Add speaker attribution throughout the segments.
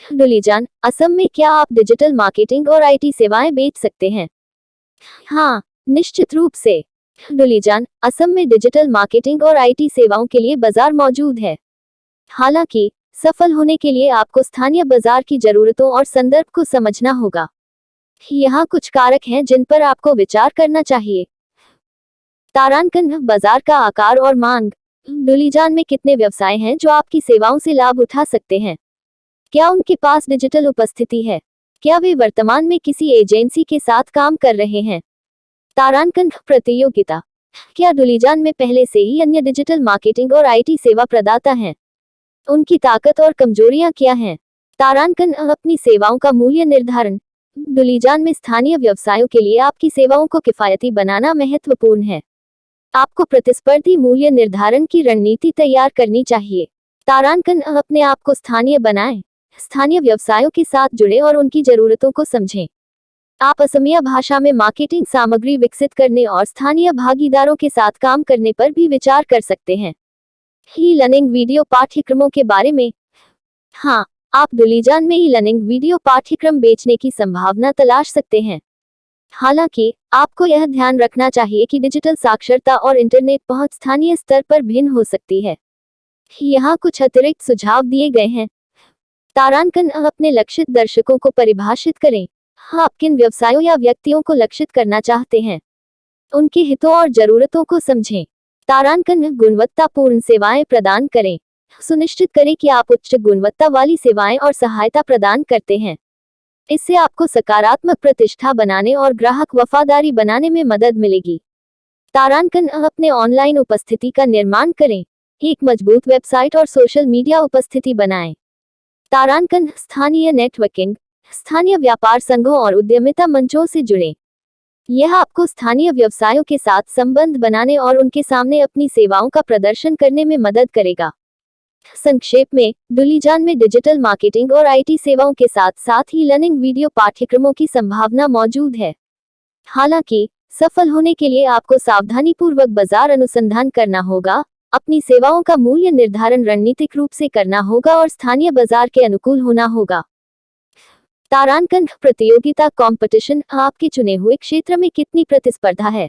Speaker 1: दुलीजान, असम में क्या आप डिजिटल मार्केटिंग और आईटी सेवाएं बेच सकते हैं? हाँ, निश्चित रूप से। दुलीजान, असम में डिजिटल मार्केटिंग और आईटी सेवाओं के लिए बाजार मौजूद है। हालांकि सफल होने के लिए आपको स्थानीय बाजार की जरूरतों और संदर्भ को समझना होगा। यहाँ कुछ कारक हैं जिन पर आपको विचार करना चाहिए। तारांकन बाजार का आकार और मांग। दुलीजान में कितने व्यवसाय हैं जो आपकी सेवाओं से लाभ उठा सकते हैं? क्या उनके पास डिजिटल उपस्थिति है? क्या वे वर्तमान में किसी एजेंसी के साथ काम कर रहे हैं? तारांकन प्रतियोगिता। क्या दुलीजान में पहले से ही अन्य डिजिटल मार्केटिंग और आईटी सेवा प्रदाता हैं? उनकी ताकत और कमजोरियां क्या हैं? तारांकन अपनी सेवाओं का मूल्य निर्धारण। दुलीजान में स्थानीय व्यवसायों के लिए आपकी सेवाओं को किफायती बनाना महत्वपूर्ण है। आपको प्रतिस्पर्धी मूल्य निर्धारण की रणनीति तैयार करनी चाहिए। तारांकन अपने आप को स्थानीय बनाएं, स्थानीय व्यवसायों के साथ जुड़े और उनकी जरूरतों को समझें। आप असमिया भाषा में मार्केटिंग सामग्री विकसित करने और स्थानीय भागीदारों के साथ काम करने पर भी विचार कर सकते हैं। ई लर्निंग वीडियो पाठ्यक्रमों के बारे में। हाँ, आप दुलीजान में ई लर्निंग वीडियो पाठ्यक्रम बेचने की संभावना तलाश सकते हैं। हालांकि आपको यह ध्यान रखना चाहिए कि डिजिटल साक्षरता और इंटरनेट पहुंच स्थानीय स्तर पर भिन्न हो सकती है। यहाँ कुछ अतिरिक्त सुझाव दिए गए हैं। तारांकन अपने लक्षित दर्शकों को परिभाषित करें। आप किन व्यवसायों या व्यक्तियों को लक्षित करना चाहते हैं? उनके हितों और जरूरतों को समझें। तारांकन गुणवत्तापूर्ण सेवाएं प्रदान करें। सुनिश्चित करें कि आप उच्च गुणवत्ता वाली सेवाएं और सहायता प्रदान करते हैं। इससे आपको सकारात्मक प्रतिष्ठा बनाने और ग्राहक वफादारी बनाने में मदद मिलेगी। तारांकन अपने ऑनलाइन उपस्थिति का निर्माण करें। एक मजबूत वेबसाइट और सोशल मीडिया उपस्थिति बनाएं। तारांकन स्थानीय नेटवर्किंग। स्थानीय व्यापार संघों और उद्यमिता मंचों से जुड़ें। यह आपको स्थानीय व्यवसायों के साथ संबंध बनाने और उनके सामने अपनी सेवाओं का प्रदर्शन करने में मदद करेगा। संक्षेप में, दुलीजान में डिजिटल मार्केटिंग और आईटी सेवाओं के साथ साथ ही लर्निंग वीडियो पाठ्यक्रमों की संभावना मौजूद है। हालांकि सफल होने के लिए आपको सावधानीपूर्वक बाजार अनुसंधान करना होगा, अपनी सेवाओं का मूल्य निर्धारण रणनीतिक रूप से करना होगा और स्थानीय बाजार के अनुकूल होना होगा। तारांकन प्रतियोगिता कॉम्पिटिशन। आपके चुने हुए क्षेत्र में कितनी प्रतिस्पर्धा है?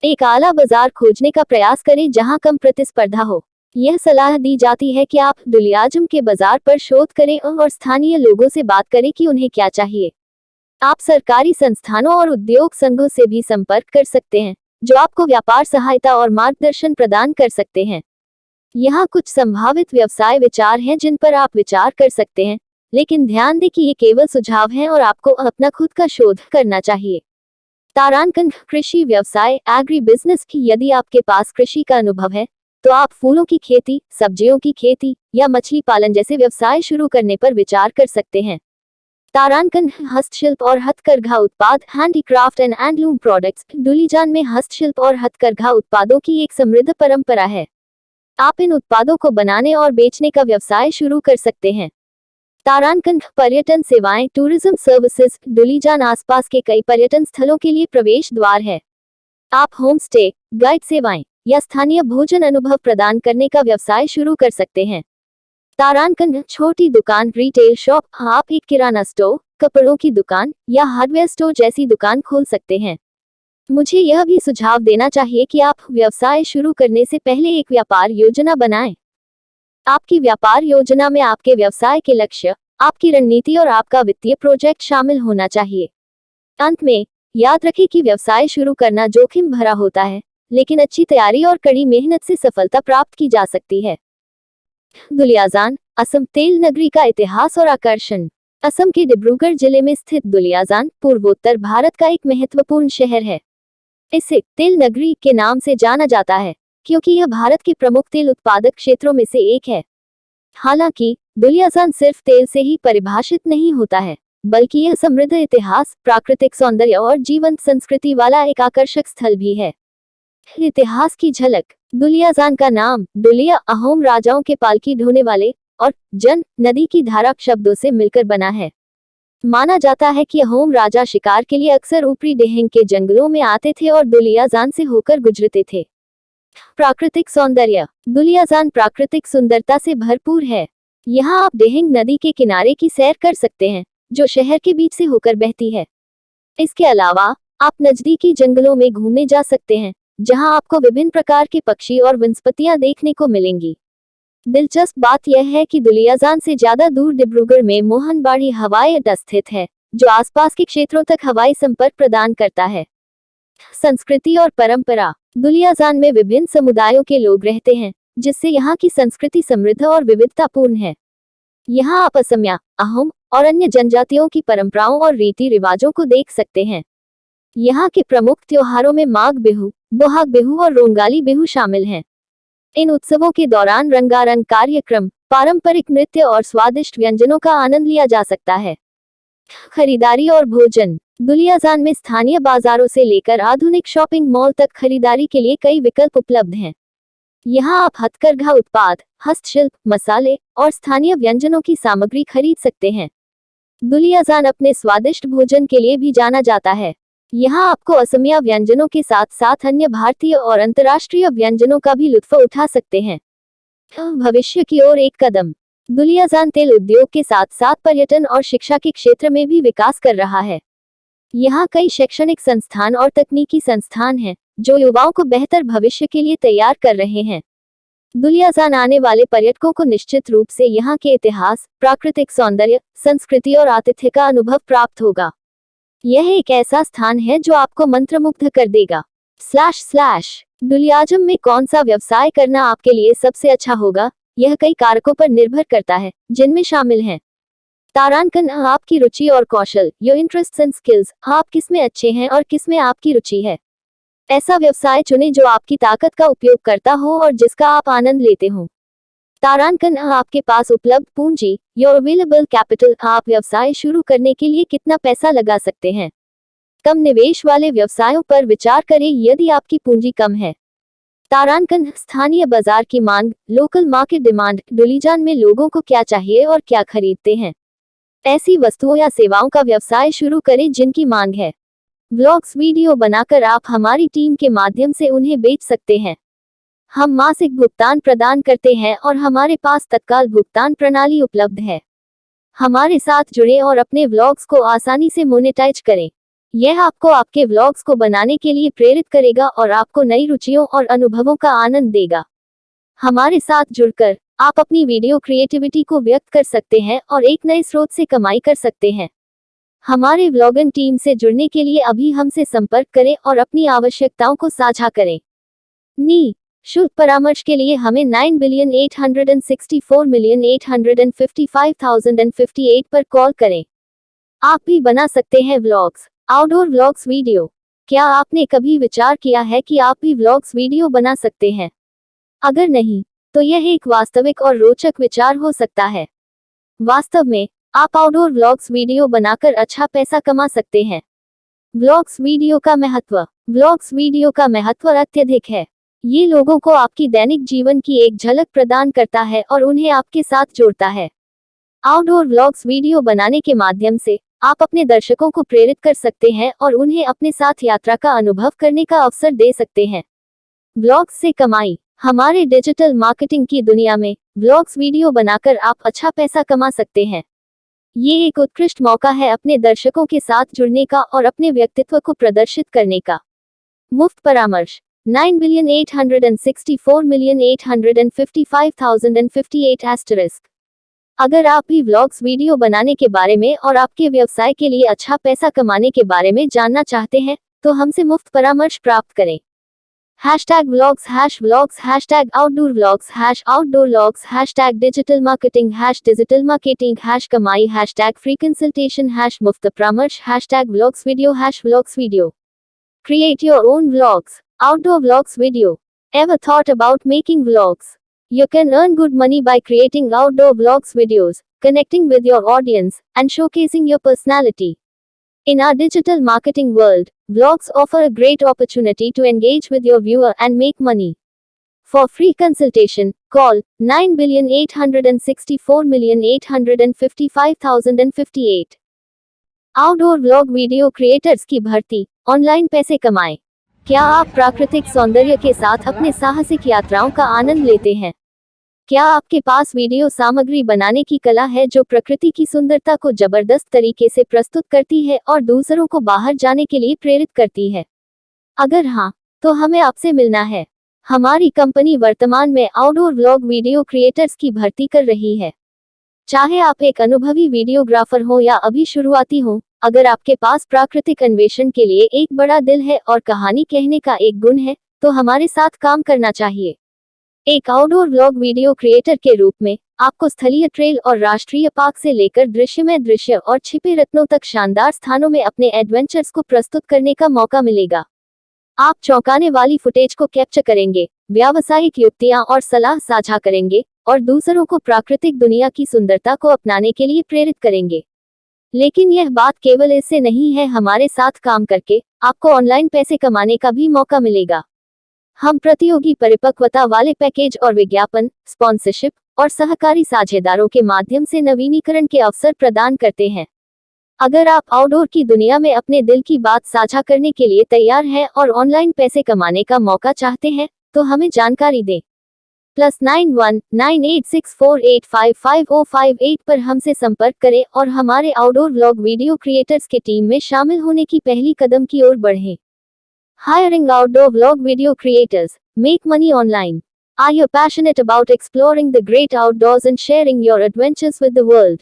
Speaker 1: एक आला बाजार खोजने का प्रयास करें जहां कम प्रतिस्पर्धा हो। यह सलाह दी जाती है कि आप दुलियाजम के बाजार पर शोध करें और स्थानीय लोगों से बात करें कि उन्हें क्या चाहिए। आप सरकारी संस्थानों और उद्योग संघों से भी संपर्क कर सकते हैं, जो आपको व्यापार सहायता और मार्गदर्शन प्रदान कर सकते हैं। यहाँ कुछ संभावित व्यवसाय विचार हैं जिन पर आप विचार कर सकते हैं, लेकिन ध्यान दें कि ये केवल सुझाव हैं और आपको अपना खुद का शोध करना चाहिए। तारांकन कृषि व्यवसाय एग्री बिजनेस। यदि आपके पास कृषि का अनुभव है, तो आप फूलों की खेती, सब्जियों की खेती या मछली पालन जैसे व्यवसाय शुरू करने पर विचार कर सकते हैं। तारांकन हस्तशिल्प और हथकरघा उत्पाद हैंडीक्राफ्ट एंड हैंडलूम प्रोडक्ट्स। दुलीजान में हस्तशिल्प और हथकरघा उत्पादों की एक समृद्ध परंपरा है। आप इन उत्पादों को बनाने और बेचने का व्यवसाय शुरू कर सकते हैं। तारांकन पर्यटन सेवाएं टूरिज्म सर्विसेज। दुलीजान आसपास के कई पर्यटन स्थलों के लिए प्रवेश द्वार है। आप होम स्टे, गाइड सेवाएं या स्थानीय भोजन अनुभव प्रदान करने का व्यवसाय शुरू कर सकते हैं। तारांकन छोटी दुकान रिटेल शॉप। आप एक किराना स्टोर, कपड़ों की दुकान या हार्डवेयर स्टोर जैसी दुकान खोल सकते हैं। मुझे यह भी सुझाव देना चाहिए कि आप व्यवसाय शुरू करने से पहले एक व्यापार योजना बनाएं। आपकी व्यापार योजना में आपके व्यवसाय के लक्ष्य, आपकी रणनीति और आपका वित्तीय प्रोजेक्ट शामिल होना चाहिए। अंत में, याद रखें कि व्यवसाय शुरू करना जोखिम भरा होता है, लेकिन अच्छी तैयारी और कड़ी मेहनत से सफलता प्राप्त की जा सकती है। दुलियाजान, असम तेल नगरी का इतिहास और आकर्षण। असम के डिब्रूगढ़ जिले में स्थित दुलियाजान पूर्वोत्तर भारत का एक महत्वपूर्ण शहर है। इसे तेल नगरी के नाम से जाना जाता है क्योंकि यह भारत के प्रमुख तेल उत्पादक क्षेत्रों में से एक है। हालांकि दुलियाजान सिर्फ तेल से ही परिभाषित नहीं होता है, बल्कि यह समृद्ध इतिहास, प्राकृतिक सौंदर्य और जीवंत संस्कृति वाला एक आकर्षक स्थल भी है। इतिहास की झलक। दुलियाजान का नाम दुलिया अहोम राजाओं के पालकी ढोने वाले और जन नदी की धारा शब्दों से मिलकर बना है। माना जाता है कि अहोम राजा शिकार के लिए अक्सर ऊपरी डेहंग के जंगलों में आते थे और दुलियाजान से होकर गुजरते थे। प्राकृतिक सौंदर्य। दुलियाजान प्राकृतिक सुंदरता से भरपूर है। यहाँ आप डेहिंग नदी के किनारे की सैर कर सकते हैं, जो शहर के बीच से होकर बहती है। इसके अलावा आप नजदीकी जंगलों में घूमने जा सकते हैं, जहां आपको विभिन्न प्रकार के पक्षी और वनस्पतियां देखने को मिलेंगी। दिलचस्प बात यह है कि दुलियाजान से ज्यादा दूर डिब्रूगढ़ में मोहनबाड़ी हवाई अड्डा स्थित है, जो आसपास के क्षेत्रों तक हवाई संपर्क प्रदान करता है। संस्कृति और परंपरा। दुलियाजान में विभिन्न समुदायों के लोग रहते हैं, जिससे यहाँ की संस्कृति समृद्ध और विविधतापूर्ण है। यहाँ आप असमिया, अहोम और अन्य जनजातियों की परंपराओं और रीति रिवाजों को देख सकते हैं। यहाँ के प्रमुख त्योहारों में माघ बिहू, बोहाग बिहू और रोंगाली बिहू शामिल हैं। इन उत्सवों के दौरान रंगारंग कार्यक्रम, पारंपरिक नृत्य और स्वादिष्ट व्यंजनों का आनंद लिया जा सकता है। खरीदारी और भोजन। दुलियाजान में स्थानीय बाजारों से लेकर आधुनिक शॉपिंग मॉल तक खरीदारी के लिए कई विकल्प उपलब्ध हैं। यहाँ आप हथकरघा उत्पाद, हस्तशिल्प, मसाले और स्थानीय व्यंजनों की सामग्री खरीद सकते हैं। दुलियाजान अपने स्वादिष्ट भोजन के लिए भी जाना जाता है। यहाँ आपको असमिया व्यंजनों के साथ साथ अन्य भारतीय और अंतर्राष्ट्रीय व्यंजनों का भी लुत्फ उठा सकते हैं। भविष्य की ओर एक कदम। दुलियाजान तेल उद्योग के साथ साथ पर्यटन और शिक्षा के क्षेत्र में भी विकास कर रहा है। यहाँ कई शैक्षणिक संस्थान और तकनीकी संस्थान हैं, जो युवाओं को बेहतर भविष्य के लिए तैयार कर रहे हैं। दुलियाजान आने वाले पर्यटकों को निश्चित रूप से यहाँ के इतिहास, प्राकृतिक सौंदर्य, संस्कृति और आतिथ्य का अनुभव प्राप्त होगा। यह एक ऐसा स्थान है जो आपको मंत्रमुग्ध कर देगा। दुलियाजम में कौन सा व्यवसाय करना आपके लिए सबसे अच्छा होगा, यह कई कारकों पर निर्भर करता है, जिनमें शामिल हैं तारांकन, आपकी रुचि और कौशल, योर इंटरेस्ट्स एंड स्किल्स, आप किसमें अच्छे हैं और किसमें आपकी रुचि है। ऐसा व्यवसाय चुनें जो आपकी ताकत का उपयोग करता हो और जिसका आप आनंद लेते हो। तारांकन, आपके पास उपलब्ध पूंजी, योर अवेलेबल कैपिटल, आप व्यवसाय शुरू करने के लिए कितना पैसा लगा सकते हैं। कम निवेश वाले व्यवसायों पर विचार करें यदि आपकी पूंजी कम है। तारांकन, स्थानीय बाजार की मांग, लोकल मार्केट डिमांड, दुलियाजान में लोगों को क्या चाहिए और क्या खरीदते हैं। ऐसी वस्तुओं या सेवाओं का व्यवसाय शुरू करें जिनकी मांग है। व्लॉग्स वीडियो बनाकर आप हमारी टीम के माध्यम से उन्हें बेच सकते हैं। हम मासिक भुगतान प्रदान करते हैं और हमारे पास तत्काल भुगतान प्रणाली उपलब्ध है। हमारे साथ जुड़ें और अपने व्लॉग्स को आसानी से मोनेटाइज करें। यह आपको आपके व्लॉग्स को बनाने के लिए प्रेरित करेगा और आपको नई रुचियों और अनुभवों का आनंद देगा। हमारे साथ जुड़कर आप अपनी वीडियो क्रिएटिविटी को व्यक्त कर सकते हैं और एक नए स्रोत से कमाई कर सकते हैं। हमारे व्लॉगिंग टीम से जुड़ने के लिए अभी हमसे संपर्क करें और अपनी आवश्यकताओं को साझा करें। शुल्क परामर्श के लिए हमें 9,864,855,058 पर कॉल करें। आप भी बना सकते हैं व्लॉग्स, आउटडोर व्लॉग्स वीडियो। क्या आपने कभी विचार किया है कि आप भी व्लॉग्स वीडियो बना सकते हैं? अगर नहीं, तो यह एक वास्तविक और रोचक विचार हो सकता है। वास्तव में, आप आउटडोर व्लॉग्स वीडियो बनाकर अच्छा पैसा कमा सकते हैं। व्लॉग्स वीडियो का महत्व। व्लॉग्स वीडियो का महत्व अत्यधिक है। ये लोगों को आपकी दैनिक जीवन की एक झलक प्रदान करता है और उन्हें आपके साथ जोड़ता है। आउटडोर व्लॉग्स वीडियो बनाने के माध्यम से आप अपने दर्शकों को प्रेरित कर सकते हैं और उन्हें अपने साथ यात्रा का अनुभव करने का अवसर दे सकते हैं। व्लॉग्स से कमाई। हमारे डिजिटल मार्केटिंग की दुनिया में व्लॉग्स वीडियो बनाकर आप अच्छा पैसा कमा सकते हैं। ये एक उत्कृष्ट मौका है अपने दर्शकों के साथ जुड़ने का और अपने व्यक्तित्व को प्रदर्शित करने का। मुफ्त परामर्श। 9,864,855,058 *। अगर आप भी व्लॉग्स वीडियो बनाने के बारे में और आपके व्यवसाय के लिए अच्छा पैसा कमाने के बारे में जानना चाहते हैं, तो हमसे मुफ्त परामर्श प्राप्त करें। #vlogs #vlogs #outdoor vlogs #outdoor vlogs #digital marketing #digital marketing #कमाई #free consultation #मुफ्त परामर्श #vlogs video #vlogs video। Create your own vlogs. Outdoor vlogs video. Ever thought about making vlogs? You can earn good money by creating outdoor vlogs videos, connecting with your audience, and showcasing your personality. In our digital marketing world, vlogs offer a great opportunity to engage with your viewer and make money. For free consultation, call 9,864,855,058. Outdoor vlog video creators की भर्ती। Online पैसे कमाएं। क्या आप प्राकृतिक सौंदर्य के साथ अपने साहसिक यात्राओं का आनंद लेते हैं? क्या आपके पास वीडियो सामग्री बनाने की कला है जो प्रकृति की सुंदरता को जबरदस्त तरीके से प्रस्तुत करती है और दूसरों को बाहर जाने के लिए प्रेरित करती है? अगर हाँ, तो हमें आपसे मिलना है। हमारी कंपनी वर्तमान में आउटडोर व्लॉग वीडियो क्रिएटर्स की भर्ती कर रही है। चाहे आप एक अनुभवी वीडियोग्राफर हो या अभी शुरुआती हो, अगर आपके पास प्राकृतिक अन्वेषण के लिए एक बड़ा दिल है और कहानी कहने का एक गुण है, तो हमारे साथ काम करना चाहिए। एक आउटडोर व्लॉग वीडियो क्रिएटर के रूप में आपको स्थलीय ट्रेल और राष्ट्रीय पार्क से लेकर दृश्यमय दृश्य और छिपे रत्नों तक शानदार स्थानों में अपने एडवेंचर्स को प्रस्तुत करने का मौका मिलेगा। आप चौंकाने वाली फुटेज को कैप्चर करेंगे, व्यावसायिक युक्तियां और सलाह साझा करेंगे और दूसरों को प्राकृतिक दुनिया की सुंदरता को अपनाने के लिए प्रेरित करेंगे। लेकिन यह बात केवल इससे नहीं है, हमारे साथ काम करके आपको ऑनलाइन पैसे कमाने का भी मौका मिलेगा। हम प्रतियोगी परिपक्वता वाले पैकेज और विज्ञापन, स्पॉन्सरशिप और सहकारी साझेदारों के माध्यम से नवीनीकरण के अवसर प्रदान करते हैं। अगर आप आउटडोर की दुनिया में अपने दिल की बात साझा करने के लिए तैयार हैं और ऑनलाइन पैसे कमाने का मौका चाहते हैं, तो हमें जानकारी दें। +919864855058 पर हमसे संपर्क करें और हमारे आउटडोर व्लॉग वीडियो क्रिएटर्स के टीम में शामिल होने की पहली कदम की ओर बढ़ें। Hiring outdoor vlog video creators. Make money online. Are you passionate about exploring the great outdoors and sharing your adventures with the world?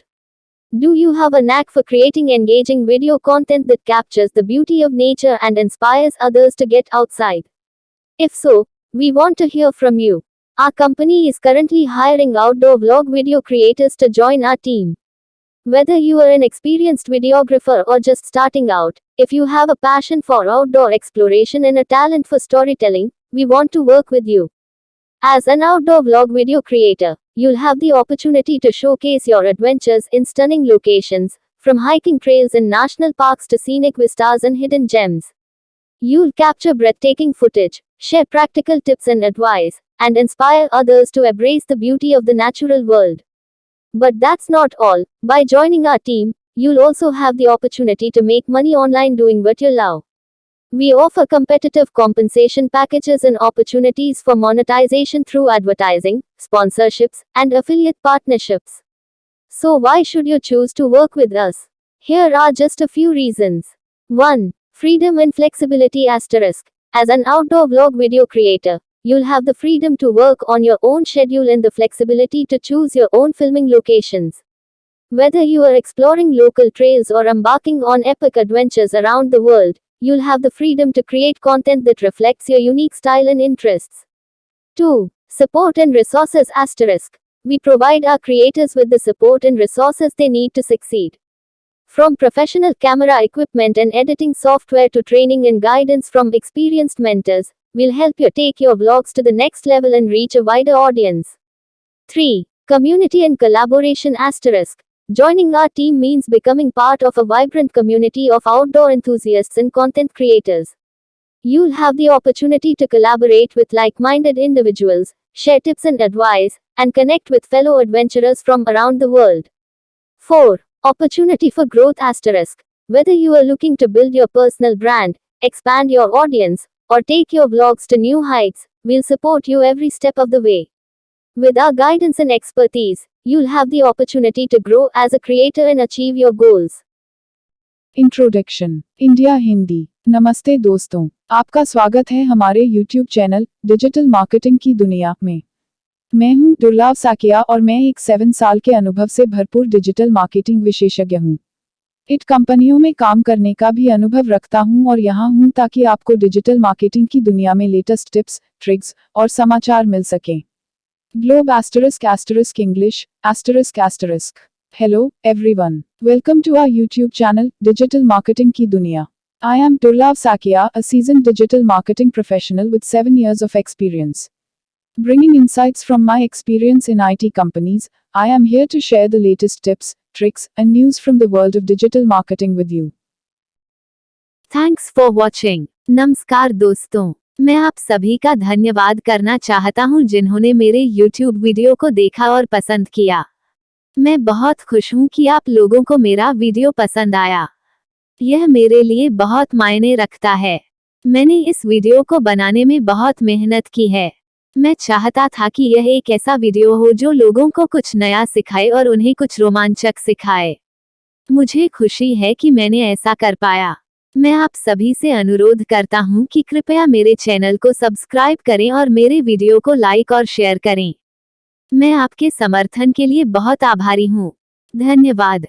Speaker 1: Do you have a knack for creating engaging video content that captures the beauty of nature and inspires others to get outside? If so, we want to hear from you. Our company is currently hiring outdoor vlog video creators to join our team. Whether you are an experienced videographer or just starting out, if you have a passion for outdoor exploration and a talent for storytelling, we want to work with you. As an outdoor vlog video creator, you'll have the opportunity to showcase your adventures in stunning locations, from hiking trails in national parks to scenic vistas and hidden gems. You'll capture breathtaking footage, share practical tips and advice, and inspire others to embrace the beauty of the natural world. But that's not all. By joining our team, you'll also have the opportunity to make money online doing what you love. We offer competitive compensation packages and opportunities for monetization through advertising, sponsorships, and affiliate partnerships. So why should you choose to work with us? Here are just a few reasons. 1. Freedom and flexibility asterisk. As an outdoor vlog video creator, you'll have the freedom to work on your own schedule and the flexibility to choose your own filming locations. Whether you are exploring local trails or embarking on epic adventures around the world, you'll have the freedom to create content that reflects your unique style and interests. 2. Support and resources asterisk. We provide our creators with the support and resources they need to succeed. From professional camera equipment and editing software to training and guidance from experienced mentors, we'll help you take your vlogs to the next level and reach a wider audience. 3. Community and collaboration asterisk. Joining our team means becoming part of a vibrant community of outdoor enthusiasts and content creators. You'll have the opportunity to collaborate with like-minded individuals, share tips and advice, and connect with fellow adventurers from around the world. 4. Opportunity for growth asterisk. Whether you are looking to build your personal brand, expand your audience, or take your vlogs to new heights, we'll support you every step of the way. With our guidance and expertise, you'll have the opportunity to grow as a creator and achieve your goals.
Speaker 2: Introduction India Hindi. नमस्ते दोस्तों, आपका स्वागत है हमारे YouTube channel digital marketing की दुनिया में। मैं हूं दुर्लभ साकिया और मैं एक 7 साल के अनुभव से भरपूर डिजिटल मार्केटिंग विशेषज्ञ हूं। इट कंपनियों में काम करने का भी अनुभव रखता हूं और यहां हूं ताकि आपको डिजिटल मार्केटिंग की दुनिया में लेटेस्ट टिप्स, ट्रिक्स और समाचार मिल सकें। Globe *** English ***. Hello, everyone. Welcome to our YouTube channel, Digital Marketing Ki Duniya. I am Durlav Sakia, a seasoned digital marketing professional with 7 years of experience. Bringing insights from my experience in IT companies, I am here to share the latest tips, tricks, and news from the world of digital marketing with you.
Speaker 1: Thanks for watching. नमस्कार दोस्तों, मैं आप सभी का धन्यवाद करना चाहता हूं जिन्होंने मेरे YouTube वीडियो को देखा और पसंद किया। मैं बहुत खुश हूं कि आप लोगों को मेरा वीडियो पसंद आया। यह मेरे लिए बहुत मायने रखता है। मैंने इस वीडियो को बनाने में बहुत मेहनत की है। मैं चाहता था कि यह एक ऐसा वीडियो हो जो लोगों को कुछ नया सिखाए और उन्हें कुछ रोमांचक सिखाए। मुझे खुशी है कि मैंने ऐसा कर पाया। मैं आप सभी से अनुरोध करता हूं कि कृपया मेरे चैनल को सब्सक्राइब करें और मेरे वीडियो को लाइक और शेयर करें। मैं आपके समर्थन के लिए बहुत आभारी हूं। धन्यवाद।